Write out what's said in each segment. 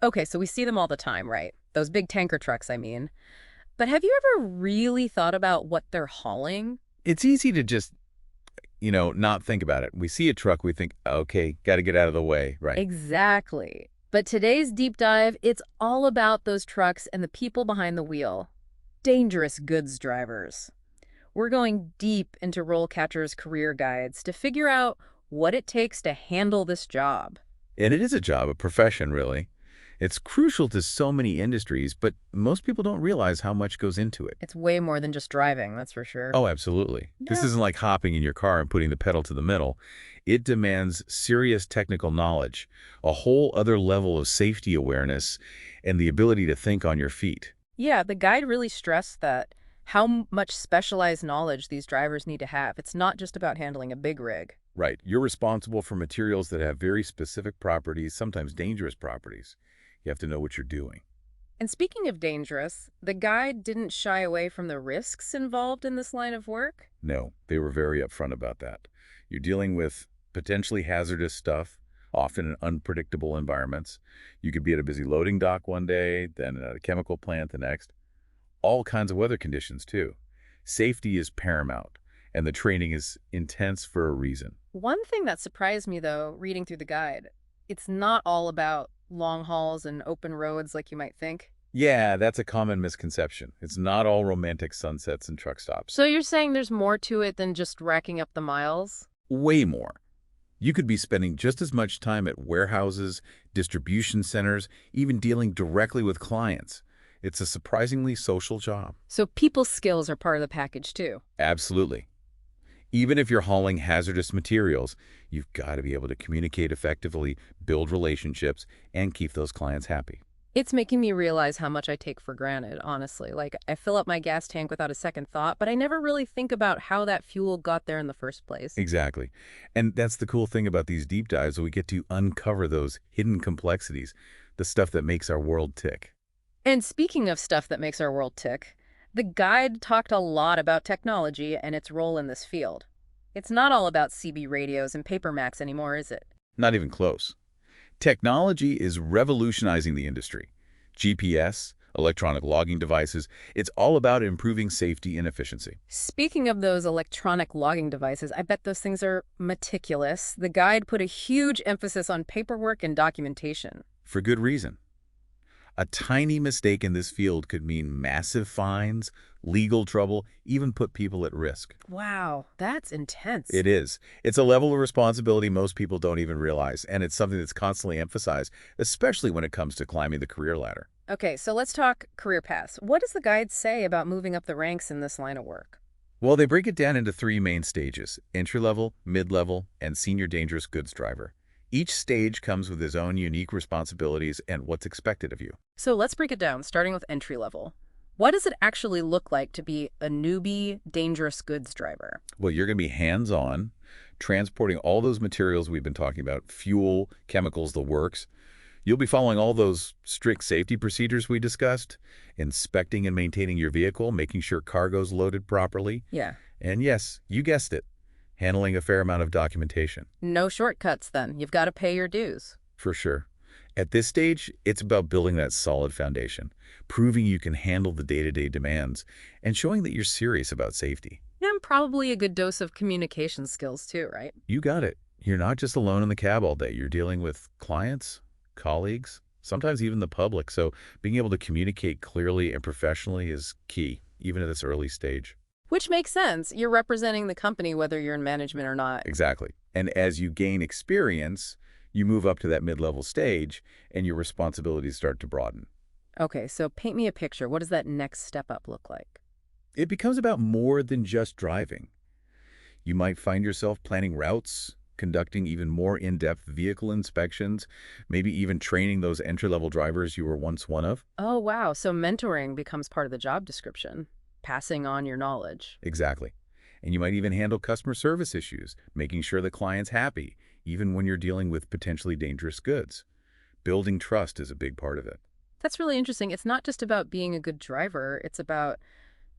Okay, so we see them all the time, right? Those big tanker trucks, I mean. But have you ever really thought about what they're hauling? It's easy to just, not think about it. We see a truck, we think, okay, got to get out of the way, right? Exactly. But today's deep dive, it's all about those trucks and the people behind the wheel. Dangerous goods drivers. We're going deep into RoleCatcher's career guides to figure out what it takes to handle this job. And it is a job, a profession, really. It's crucial to so many industries, but most people don't realize how much goes into it. It's way more than just driving, that's for sure. Oh, absolutely. This Yeah. isn't like hopping in your car and putting the pedal to the metal. It demands serious technical knowledge, a whole other level of safety awareness, and the ability to think on your feet. Yeah, the guide really stressed that much specialized knowledge these drivers need to have. It's not just about handling a big rig. Right. You're responsible for materials that have very specific properties, sometimes dangerous properties. You have to know what you're doing. And speaking of dangerous, the guide didn't shy away from the risks involved in this line of work. No, they were very upfront about that. You're dealing with potentially hazardous stuff, often in unpredictable environments. You could be at a busy loading dock one day, then at a chemical plant the next. All kinds of weather conditions, too. Safety is paramount, and the training is intense for a reason. One thing that surprised me, though, reading through the guide, it's not all about long hauls and open roads like you might think. Yeah, that's a common misconception. It's not all romantic sunsets and truck stops. So you're saying there's more to it than just racking up the miles? Way more. You could be spending just as much time at warehouses, distribution centers, even dealing directly with clients. It's a surprisingly social job. So people's skills are part of the package, too. Absolutely. Even if you're hauling hazardous materials, you've got to be able to communicate effectively, build relationships, and keep those clients happy. It's making me realize how much I take for granted, honestly. Like, I fill up my gas tank without a second thought, but I never really think about how that fuel got there in the first place. Exactly. And that's the cool thing about these deep dives. We get to uncover those hidden complexities, the stuff that makes our world tick. And speaking of stuff that makes our world tick, the guide talked a lot about technology and its role in this field. It's not all about CB radios and paper Macs anymore, is it? Not even close. Technology is revolutionizing the industry. GPS, electronic logging devices, it's all about improving safety and efficiency. Speaking of those electronic logging devices, I bet those things are meticulous. The guide put a huge emphasis on paperwork and documentation. For good reason. A tiny mistake in this field could mean massive fines, legal trouble, even put people at risk. Wow, that's intense. It is. It's a level of responsibility most people don't even realize, and it's something that's constantly emphasized, especially when it comes to climbing the career ladder. Okay, so let's talk career paths. What does the guide say about moving up the ranks in this line of work? Well, they break it down into three main stages: entry-level, mid-level, and senior dangerous goods driver. Each stage comes with its own unique responsibilities and what's expected of you. So let's break it down, starting with entry level. What does it actually look like to be a newbie dangerous goods driver? Well, you're going to be hands-on, transporting all those materials we've been talking about, fuel, chemicals, the works. You'll be following all those strict safety procedures we discussed, inspecting and maintaining your vehicle, making sure cargo's loaded properly. Yeah. And yes, you guessed it, handling a fair amount of documentation. No shortcuts then. You've got to pay your dues. For sure. At this stage, it's about building that solid foundation, proving you can handle the day-to-day demands, and showing that you're serious about safety. And probably a good dose of communication skills too, right? You got it. You're not just alone in the cab all day. You're dealing with clients, colleagues, sometimes even the public. So being able to communicate clearly and professionally is key, even at this early stage. Which makes sense. You're representing the company whether you're in management or not. Exactly. And as you gain experience, you move up to that mid-level stage and your responsibilities start to broaden. Okay, so paint me a picture. What does that next step up look like? It becomes about more than just driving. You might find yourself planning routes, conducting even more in-depth vehicle inspections, maybe even training those entry-level drivers you were once one of. Oh, wow. So mentoring becomes part of the job description, passing on your knowledge. Exactly. And you might even handle customer service issues, making sure the client's happy, even when you're dealing with potentially dangerous goods. Building trust is a big part of it. That's really interesting. It's not just about being a good driver. It's about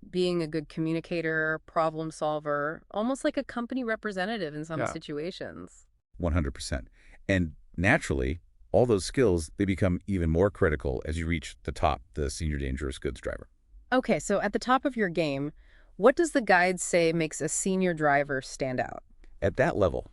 being a good communicator, problem solver, almost like a company representative in some Yeah. situations. 100%. And naturally, All those skills, they become even more critical as you reach the top, the senior dangerous goods driver. Okay, so at the top of your game, what does the guide say makes a senior driver stand out? At that level,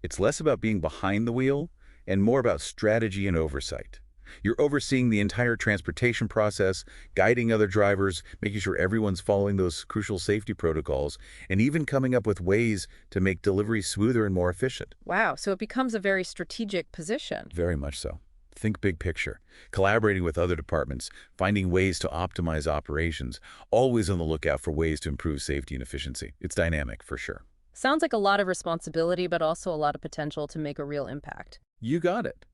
it's less about being behind the wheel and more about strategy and oversight. You're overseeing the entire transportation process, guiding other drivers, making sure everyone's following those crucial safety protocols, and even coming up with ways to make deliveries smoother and more efficient. Wow, so it becomes a very strategic position. Very much so. Think big picture, collaborating with other departments, finding ways to optimize operations, always on the lookout for ways to improve safety and efficiency. It's dynamic, for sure. Sounds like a lot of responsibility, but also a lot of potential to make a real impact. You got it.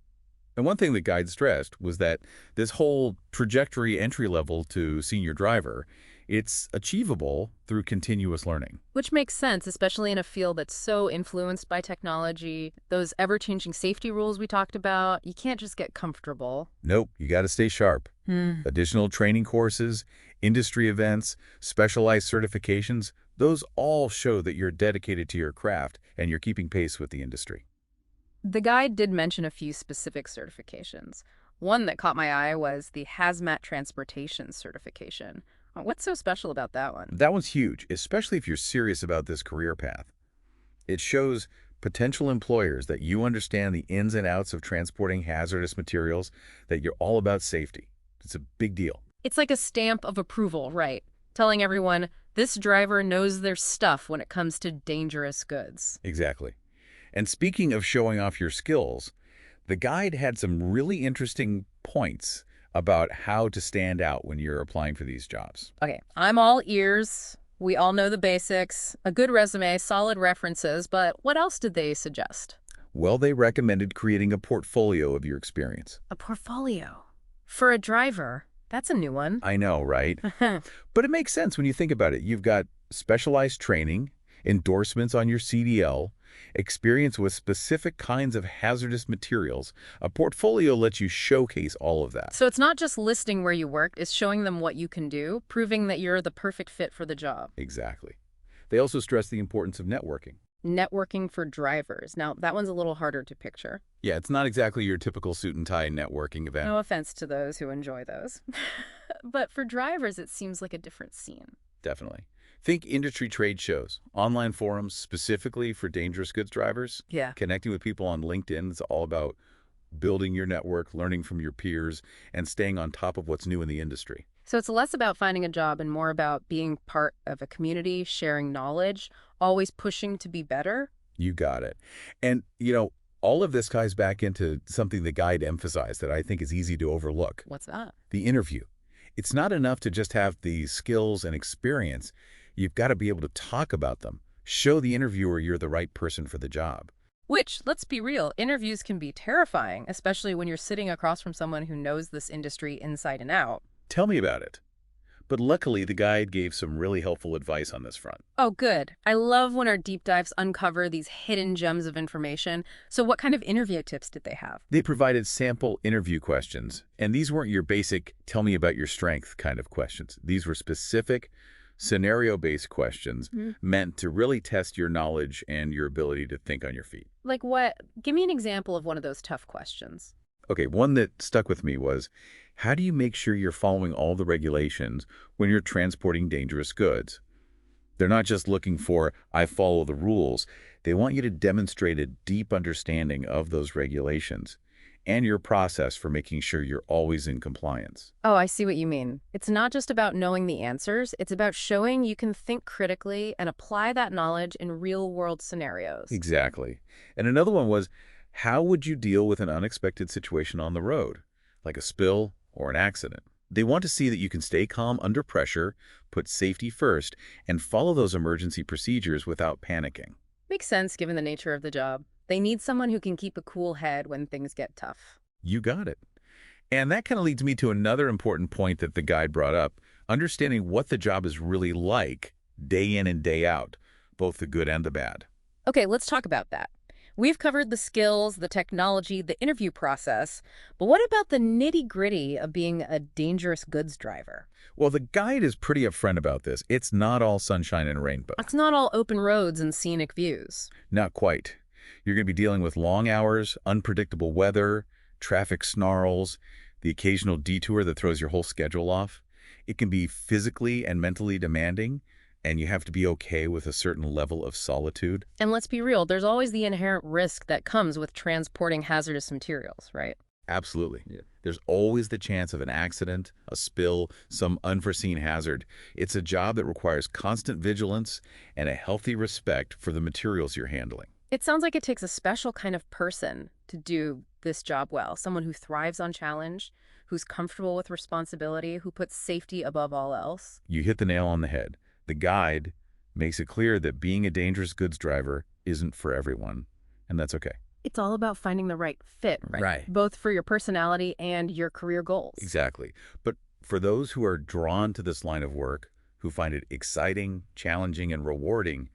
And one thing the guide stressed was that this whole trajectory entry level to senior driver, it's achievable through continuous learning. Which makes sense, especially in a field that's so influenced by technology. Those ever-changing safety rules we talked about, you can't just get comfortable. Nope, you got to stay sharp. Additional training courses, industry events, specialized certifications, those all show that you're dedicated to your craft and you're keeping pace with the industry. The guide did mention a few specific certifications. One that caught my eye was the Hazmat Transportation Certification. What's so special about that one? That one's huge, especially if you're serious about this career path. It shows potential employers that you understand the ins and outs of transporting hazardous materials, that you're all about safety. It's a big deal. It's like a stamp of approval, right? Telling everyone, this driver knows their stuff when it comes to dangerous goods. Exactly. And speaking of showing off your skills, the guide had some really interesting points about how to stand out when you're applying for these jobs. Okay, I'm all ears. We all know the basics, a good resume, solid references, but what else did they suggest? Well, they recommended creating a portfolio of your experience. A portfolio. For a driver, that's a new one. I know, right? But it makes sense when you think about it. You've got specialized training, endorsements on your CDL, experience with specific kinds of hazardous materials. A portfolio lets you showcase all of that. So it's not just listing where you worked, it's showing them what you can do, proving that you're the perfect fit for the job. Exactly. They also stress the importance of networking. Networking for drivers. Now, that one's a little harder to picture. Yeah, it's not exactly your typical suit and tie networking event. No offense to those who enjoy those. But for drivers, it seems like a different scene. Definitely. Think industry trade shows, online forums specifically for dangerous goods drivers. Yeah. Connecting with people on LinkedIn is all about building your network, learning from your peers, and staying on top of what's new in the industry. So it's less about finding a job and more about being part of a community, sharing knowledge, always pushing to be better. You got it. And, all of this ties back into something the guide emphasized that I think is easy to overlook. What's that? The interview. It's not enough to just have the skills and experience. You've got to be able to talk about them. Show the interviewer you're the right person for the job. Which, let's be real, interviews can be terrifying, especially when you're sitting across from someone who knows this industry inside and out. Tell me about it. But luckily, the guide gave some really helpful advice on this front. Oh, good. I love when our deep dives uncover these hidden gems of information. So what kind of interview tips did they have? They provided sample interview questions, and these weren't your basic, tell me about your strength kind of questions. These were specific, scenario-based questions meant to really test your knowledge and your ability to think on your feet. Like what? Give me an example of one of those tough questions. Okay, one that stuck with me was, how do you make sure you're following all the regulations when you're transporting dangerous goods? They're not just looking for, I follow the rules. They want you to demonstrate a deep understanding of those regulations and your process for making sure you're always in compliance. Oh, I see what you mean. It's not just about knowing the answers. It's about showing you can think critically and apply that knowledge in real-world scenarios. Exactly. And another one was, how would you deal with an unexpected situation on the road, like a spill or an accident? They want to see that you can stay calm under pressure, put safety first, and follow those emergency procedures without panicking. Makes sense given the nature of the job. They need someone who can keep a cool head when things get tough. You got it. And that kind of leads me to another important point that the guide brought up, understanding what the job is really like day in and day out, both the good and the bad. Okay, let's talk about that. We've covered the skills, the technology, the interview process, but what about the nitty-gritty of being a dangerous goods driver? Well, the guide is pretty upfront about this. It's not all sunshine and rainbow. It's not all open roads and scenic views. Not quite. You're going to be dealing with long hours, unpredictable weather, traffic snarls, the occasional detour that throws your whole schedule off. It can be physically and mentally demanding, and you have to be okay with a certain level of solitude. And let's be real, there's always the inherent risk that comes with transporting hazardous materials, right? Absolutely. Yeah. There's always the chance of an accident, a spill, some unforeseen hazard. It's a job that requires constant vigilance and a healthy respect for the materials you're handling. It sounds like it takes a special kind of person to do this job well, someone who thrives on challenge, who's comfortable with responsibility, who puts safety above all else. You hit the nail on the head. The guide makes it clear that being a dangerous goods driver isn't for everyone, and that's okay. It's all about finding the right fit, right? Right. Both for your personality and your career goals. Exactly. But for those who are drawn to this line of work, who find it exciting, challenging, and rewarding,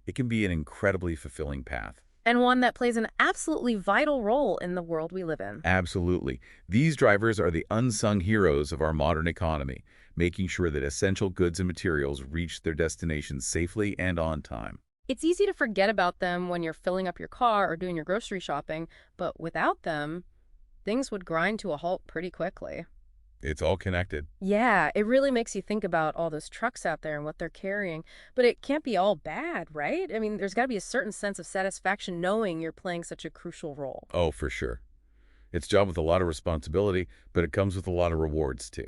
it can be an incredibly fulfilling path. And one that plays an absolutely vital role in the world we live in. Absolutely. These drivers are the unsung heroes of our modern economy, making sure that essential goods and materials reach their destinations safely and on time. It's easy to forget about them when you're filling up your car or doing your grocery shopping, but without them, things would grind to a halt pretty quickly. It's all connected. Yeah, it really makes you think about all those trucks out there and what they're carrying. But it can't be all bad, right? I mean, there's got to be a certain sense of satisfaction knowing you're playing such a crucial role. Oh, for sure. It's a job with a lot of responsibility, but it comes with a lot of rewards, too.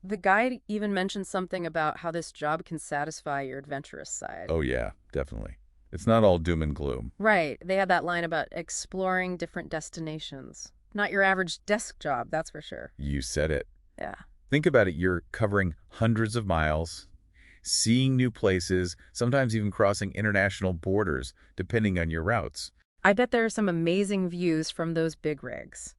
The guide even mentioned something about how this job can satisfy your adventurous side. Oh, yeah, definitely. It's not all doom and gloom. Right. They had that line about exploring different destinations. Not your average desk job, that's for sure. You said it. Yeah. Think about it. You're covering hundreds of miles, seeing new places, sometimes even crossing international borders, depending on your routes. I bet there are some amazing views from those big rigs.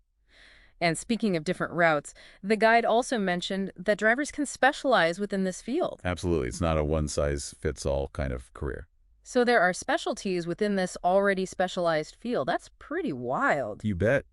And speaking of different routes, the guide also mentioned that drivers can specialize within this field. Absolutely. It's not a one-size-fits-all kind of career. So there are specialties within this already specialized field. That's pretty wild. You bet.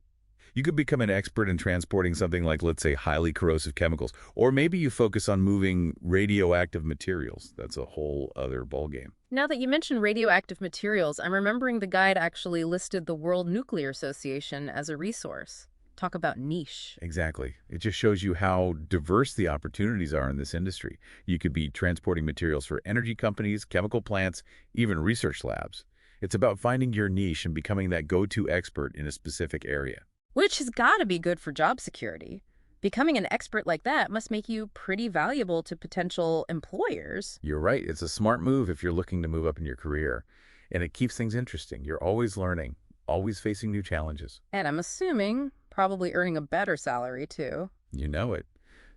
You could become an expert in transporting something like, let's say, highly corrosive chemicals. Or maybe you focus on moving radioactive materials. That's a whole other ballgame. Now that you mention radioactive materials, I'm remembering the guide actually listed the World Nuclear Association as a resource. Talk about niche. Exactly. It just shows you how diverse the opportunities are in this industry. You could be transporting materials for energy companies, chemical plants, even research labs. It's about finding your niche and becoming that go-to expert in a specific area. Which has got to be good for job security. Becoming an expert like that must make you pretty valuable to potential employers. You're right. It's a smart move if you're looking to move up in your career. And it keeps things interesting. You're always learning, always facing new challenges. And I'm assuming probably earning a better salary, too. You know it.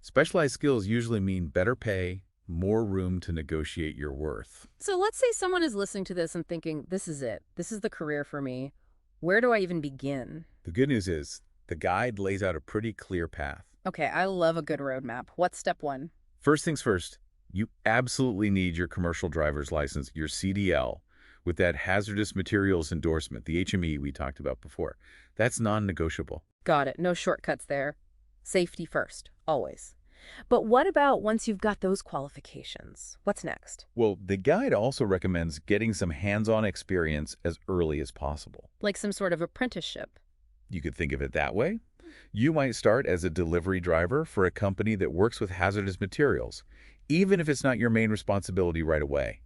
Specialized skills usually mean better pay, more room to negotiate your worth. So let's say someone is listening to this and thinking, this is it. This is the career for me. Where do I even begin? The good news is the guide lays out a pretty clear path. Okay, I love a good roadmap. What's step one? First things first, you absolutely need your commercial driver's license, your CDL, with that hazardous materials endorsement, the HME we talked about before. That's non-negotiable. Got it. No shortcuts there. Safety first, always. But what about once you've got those qualifications? What's next? Well, the guide also recommends getting some hands-on experience as early as possible. Like some sort of apprenticeship. You could think of it that way. You might start as a delivery driver for a company that works with hazardous materials, even if it's not your main responsibility right away.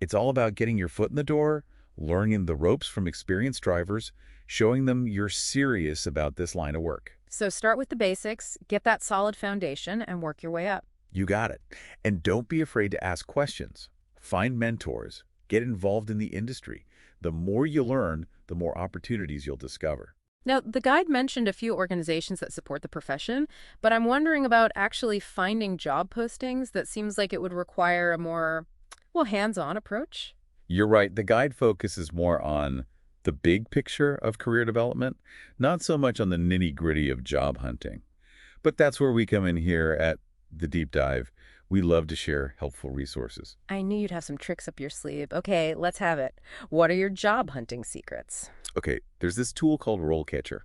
It's all about getting your foot in the door, learning the ropes from experienced drivers, showing them you're serious about this line of work. So start with the basics, get that solid foundation, and work your way up. You got it. And don't be afraid to ask questions. Find mentors. Get involved in the industry. The more you learn, the more opportunities you'll discover. Now, the guide mentioned a few organizations that support the profession, but I'm wondering about actually finding job postings that seems like it would require a more, well, hands-on approach. You're right. The guide focuses more on the big picture of career development, not so much on the nitty-gritty of job hunting. But that's where we come in here at The Deep Dive. We love to share helpful resources. I knew you'd have some tricks up your sleeve. Okay, let's have it. What are your job hunting secrets? Okay, there's this tool called RoleCatcher.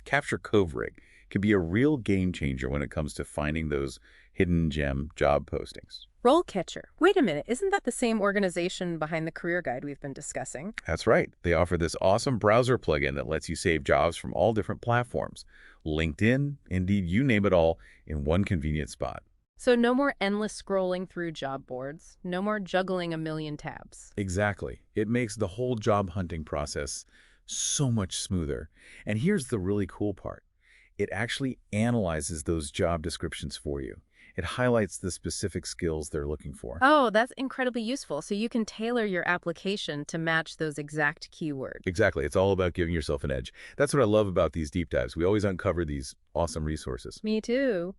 Capture Cove Rig can be a real game changer when it comes to finding those hidden gem job postings. RoleCatcher. Wait a minute, isn't that the same organization behind the career guide we've been discussing? That's right. They offer this awesome browser plugin that lets you save jobs from all different platforms. LinkedIn, Indeed, you name it all in one convenient spot. So no more endless scrolling through job boards, no more juggling a million tabs. Exactly. It makes the whole job hunting process so much smoother. And here's the really cool part. It actually analyzes those job descriptions for you. It highlights the specific skills they're looking for. Oh, that's incredibly useful. So you can tailor your application to match those exact keywords. Exactly. It's all about giving yourself an edge. That's what I love about these deep dives. We always uncover these awesome resources. Me too.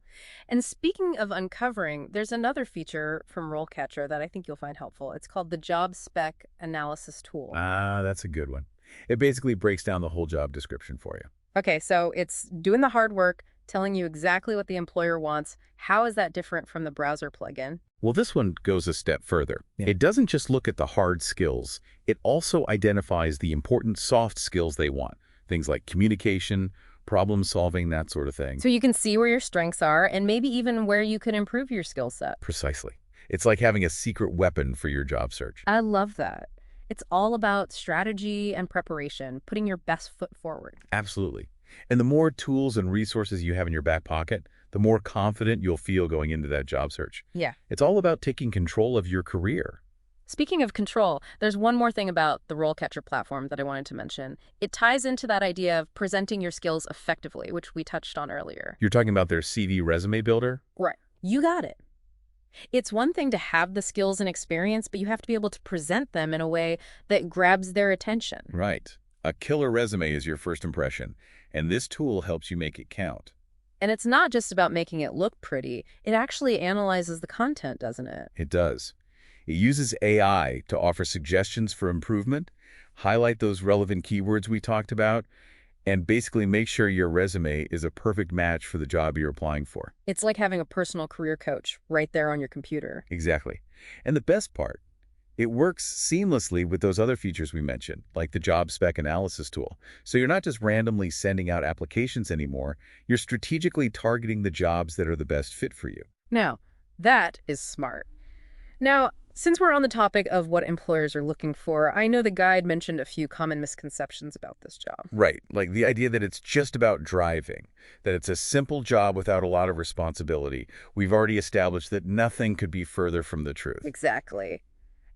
And speaking of uncovering, there's another feature from RoleCatcher that I think you'll find helpful. It's called the Job Spec Analysis Tool. Ah, that's a good one. It basically breaks down the whole job description for you. Okay, so it's doing the hard work, telling you exactly what the employer wants. How is that different from the browser plugin? Well, this one goes a step further. Yeah. It doesn't just look at the hard skills. It also identifies the important soft skills they want. Things like communication, problem solving, that sort of thing. So you can see where your strengths are and maybe even where you can improve your skill set. Precisely. It's like having a secret weapon for your job search. I love that. It's all about strategy and preparation, putting your best foot forward. Absolutely. And the more tools and resources you have in your back pocket, the more confident you'll feel going into that job search. Yeah. It's all about taking control of your career. Speaking of control, there's one more thing about the RoleCatcher platform that I wanted to mention. It ties into that idea of presenting your skills effectively, which we touched on earlier. You're talking about their CV resume builder? Right. You got it. It's one thing to have the skills and experience, but you have to be able to present them in a way that grabs their attention. Right. A killer resume is your first impression, and this tool helps you make it count. And it's not just about making it look pretty. It actually analyzes the content, doesn't it? It does. It uses AI to offer suggestions for improvement, highlight those relevant keywords we talked about, and basically make sure your resume is a perfect match for the job you're applying for. It's like having a personal career coach right there on your computer. Exactly. And the best part, it works seamlessly with those other features we mentioned, like the job spec analysis tool. So you're not just randomly sending out applications anymore, you're strategically targeting the jobs that are the best fit for you. Now, that is smart. Now, since we're on the topic of what employers are looking for, I know the guide mentioned a few common misconceptions about this job. Right, like the idea that it's just about driving, that it's a simple job without a lot of responsibility. We've already established that nothing could be further from the truth. Exactly.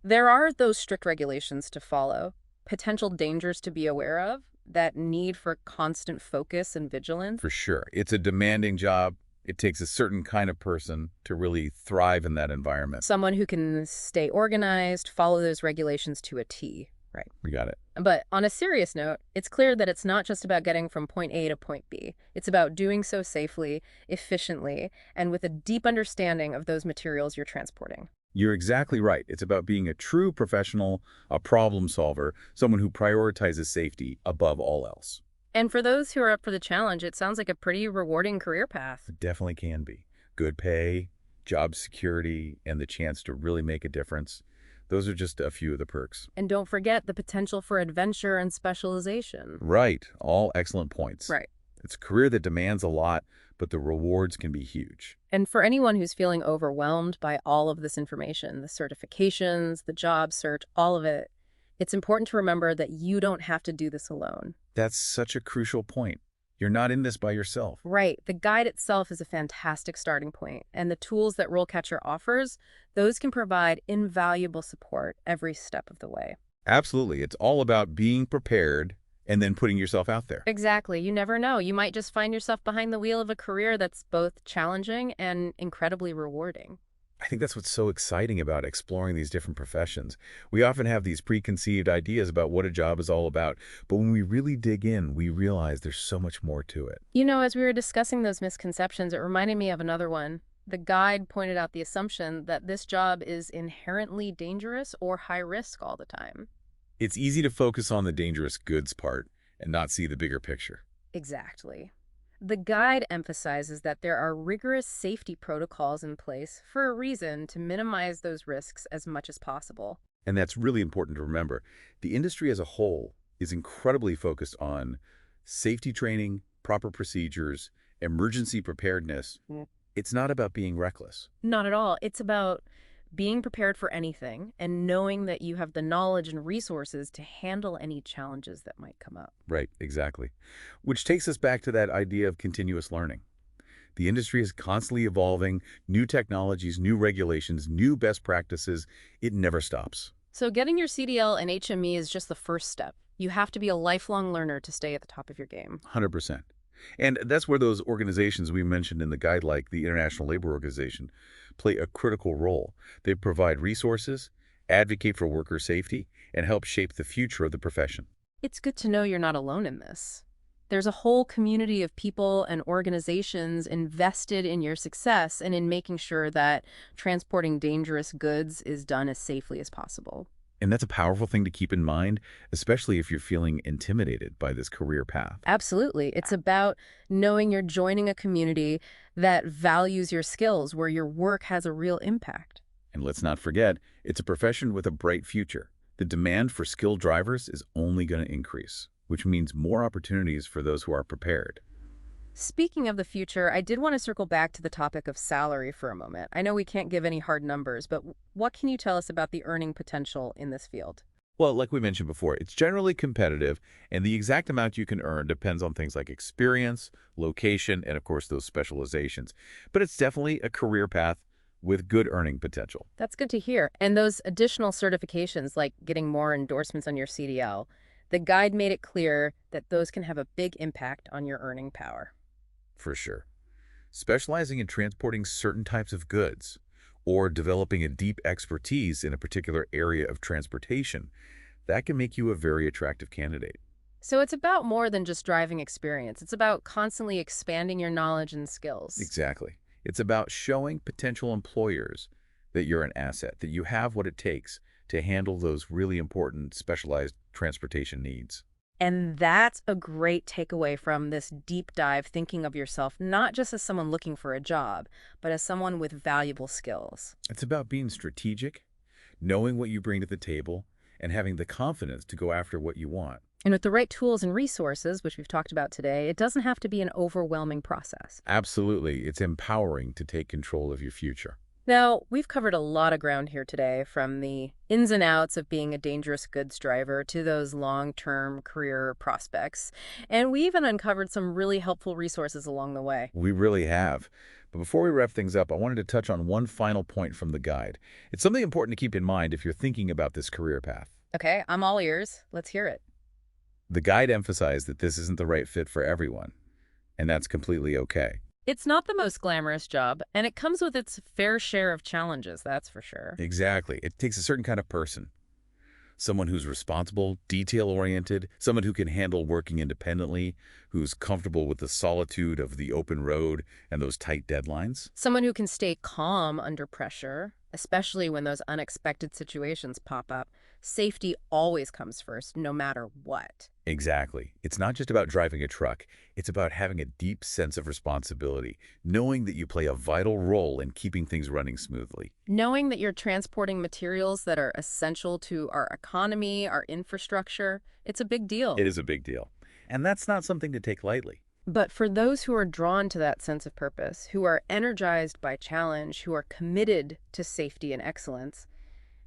There are those strict regulations to follow, potential dangers to be aware of, that need for constant focus and vigilance. For sure. It's a demanding job. It takes a certain kind of person to really thrive in that environment. Someone who can stay organized, follow those regulations to a T. Right. We got it. But on a serious note, it's clear that it's not just about getting from point A to point B. It's about doing so safely, efficiently, and with a deep understanding of those materials you're transporting. You're exactly right. It's about being a true professional, a problem solver, someone who prioritizes safety above all else. And for those who are up for the challenge, it sounds like a pretty rewarding career path. It definitely can be. Good pay, job security, and the chance to really make a difference. Those are just a few of the perks. And don't forget the potential for adventure and specialization. Right. All excellent points. Right. It's a career that demands a lot, but the rewards can be huge. And for anyone who's feeling overwhelmed by all of this information, the certifications, the job search, all of it, it's important to remember that you don't have to do this alone. That's such a crucial point. You're not in this by yourself. Right. The guide itself is a fantastic starting point, and the tools that RoleCatcher offers, those can provide invaluable support every step of the way. Absolutely. It's all about being prepared and then putting yourself out there. Exactly. You never know. You might just find yourself behind the wheel of a career that's both challenging and incredibly rewarding. I think that's what's so exciting about exploring these different professions. We often have these preconceived ideas about what a job is all about, but when we really dig in, we realize there's so much more to it. You know, as we were discussing those misconceptions, it reminded me of another one. The guide pointed out the assumption that this job is inherently dangerous or high risk all the time. It's easy to focus on the dangerous goods part and not see the bigger picture. Exactly. The guide emphasizes that there are rigorous safety protocols in place for a reason to minimize those risks as much as possible. And that's really important to remember. The industry as a whole is incredibly focused on safety training, proper procedures, emergency preparedness. It's not about being reckless. Not at all. It's about being prepared for anything and knowing that you have the knowledge and resources to handle any challenges that might come up. Right, exactly. Which takes us back to that idea of continuous learning. The industry is constantly evolving, new technologies, new regulations, new best practices. It never stops. So getting your CDL and HME is just the first step. You have to be a lifelong learner to stay at the top of your game. 100%. And that's where those organizations we mentioned in the guide, like the International Labor Organization, play a critical role. They provide resources, advocate for worker safety, and help shape the future of the profession. It's good to know you're not alone in this. There's a whole community of people and organizations invested in your success and in making sure that transporting dangerous goods is done as safely as possible. And that's a powerful thing to keep in mind, especially if you're feeling intimidated by this career path. Absolutely. It's about knowing you're joining a community that values your skills, where your work has a real impact. And let's not forget, it's a profession with a bright future. The demand for skilled drivers is only going to increase, which means more opportunities for those who are prepared. Speaking of the future, I did want to circle back to the topic of salary for a moment. I know we can't give any hard numbers, but what can you tell us about the earning potential in this field? Well, like we mentioned before, it's generally competitive, and the exact amount you can earn depends on things like experience, location, and of course those specializations. But it's definitely a career path with good earning potential. That's good to hear. And those additional certifications, like getting more endorsements on your CDL, the guide made it clear that those can have a big impact on your earning power. For sure. Specializing in transporting certain types of goods or developing a deep expertise in a particular area of transportation, that can make you a very attractive candidate. So it's about more than just driving experience. It's about constantly expanding your knowledge and skills. Exactly. It's about showing potential employers that you're an asset, that you have what it takes to handle those really important specialized transportation needs. And that's a great takeaway from this deep dive, thinking of yourself not just as someone looking for a job, but as someone with valuable skills. It's about being strategic, knowing what you bring to the table, and having the confidence to go after what you want. And with the right tools and resources, which we've talked about today, it doesn't have to be an overwhelming process. Absolutely. It's empowering to take control of your future. Now, we've covered a lot of ground here today, from the ins and outs of being a dangerous goods driver to those long-term career prospects. And we even uncovered some really helpful resources along the way. We really have. But before we wrap things up, I wanted to touch on one final point from the guide. It's something important to keep in mind if you're thinking about this career path. Okay, I'm all ears. Let's hear it. The guide emphasized that this isn't the right fit for everyone, and that's completely okay. It's not the most glamorous job, and it comes with its fair share of challenges, that's for sure. Exactly. It takes a certain kind of person. Someone who's responsible, detail-oriented, someone who can handle working independently, who's comfortable with the solitude of the open road and those tight deadlines. Someone who can stay calm under pressure, especially when those unexpected situations pop up. Safety always comes first, no matter what. Exactly. It's not just about driving a truck. It's about having a deep sense of responsibility, knowing that you play a vital role in keeping things running smoothly. Knowing that you're transporting materials that are essential to our economy, our infrastructure, it's a big deal. It is a big deal. And that's not something to take lightly. But for those who are drawn to that sense of purpose, who are energized by challenge, who are committed to safety and excellence,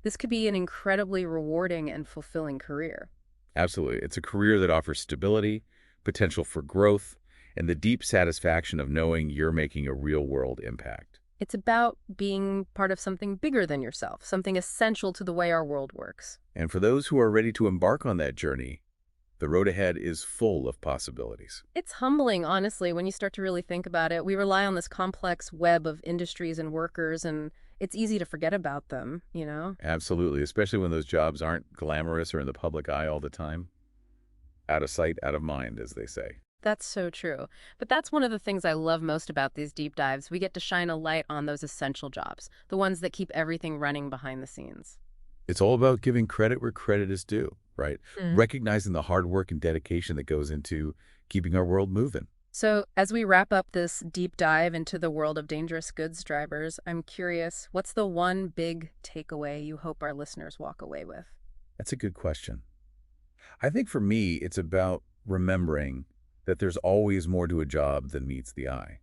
this could be an incredibly rewarding and fulfilling career. Absolutely. It's a career that offers stability, potential for growth, and the deep satisfaction of knowing you're making a real-world impact. It's about being part of something bigger than yourself, something essential to the way our world works. And for those who are ready to embark on that journey, the road ahead is full of possibilities. It's humbling, honestly, when you start to really think about it. We rely on this complex web of industries and workers, and it's easy to forget about them, you know? Absolutely, especially when those jobs aren't glamorous or in the public eye all the time. Out of sight, out of mind, as they say. That's so true. But that's one of the things I love most about these deep dives. We get to shine a light on those essential jobs, the ones that keep everything running behind the scenes. It's all about giving credit where credit is due, right? Mm. Recognizing the hard work and dedication that goes into keeping our world moving. So as we wrap up this deep dive into the world of dangerous goods drivers, I'm curious, what's the one big takeaway you hope our listeners walk away with? That's a good question. I think for me, it's about remembering that there's always more to a job than meets the eye.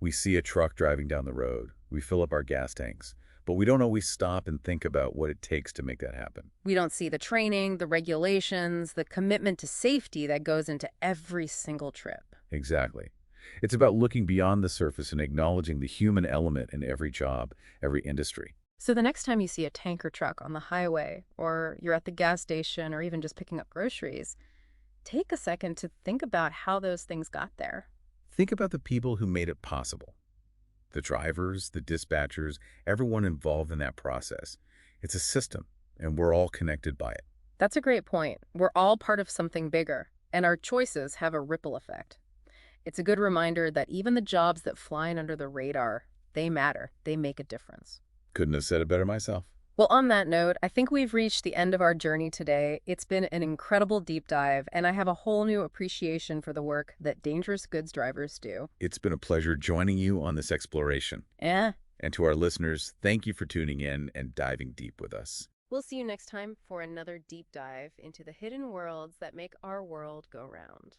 We see a truck driving down the road. We fill up our gas tanks. but we don't always stop and think about what it takes to make that happen. We don't see the training, the regulations, the commitment to safety that goes into every single trip. Exactly. It's about looking beyond the surface and acknowledging the human element in every job, every industry. So the next time you see a tanker truck on the highway, or you're at the gas station, or even just picking up groceries, take a second to think about how those things got there. Think about the people who made it possible. The drivers, the dispatchers, everyone involved in that process. It's a system, and we're all connected by it. That's a great point. We're all part of something bigger, and our choices have a ripple effect. It's a good reminder that even the jobs that fly under the radar, they matter. They make a difference. Couldn't have said it better myself. Well, on that note, I think we've reached the end of our journey today. It's been an incredible deep dive, and I have a whole new appreciation for the work that dangerous goods drivers do. It's been a pleasure joining you on this exploration. Eh? And to our listeners, thank you for tuning in and diving deep with us. We'll see you next time for another deep dive into the hidden worlds that make our world go round.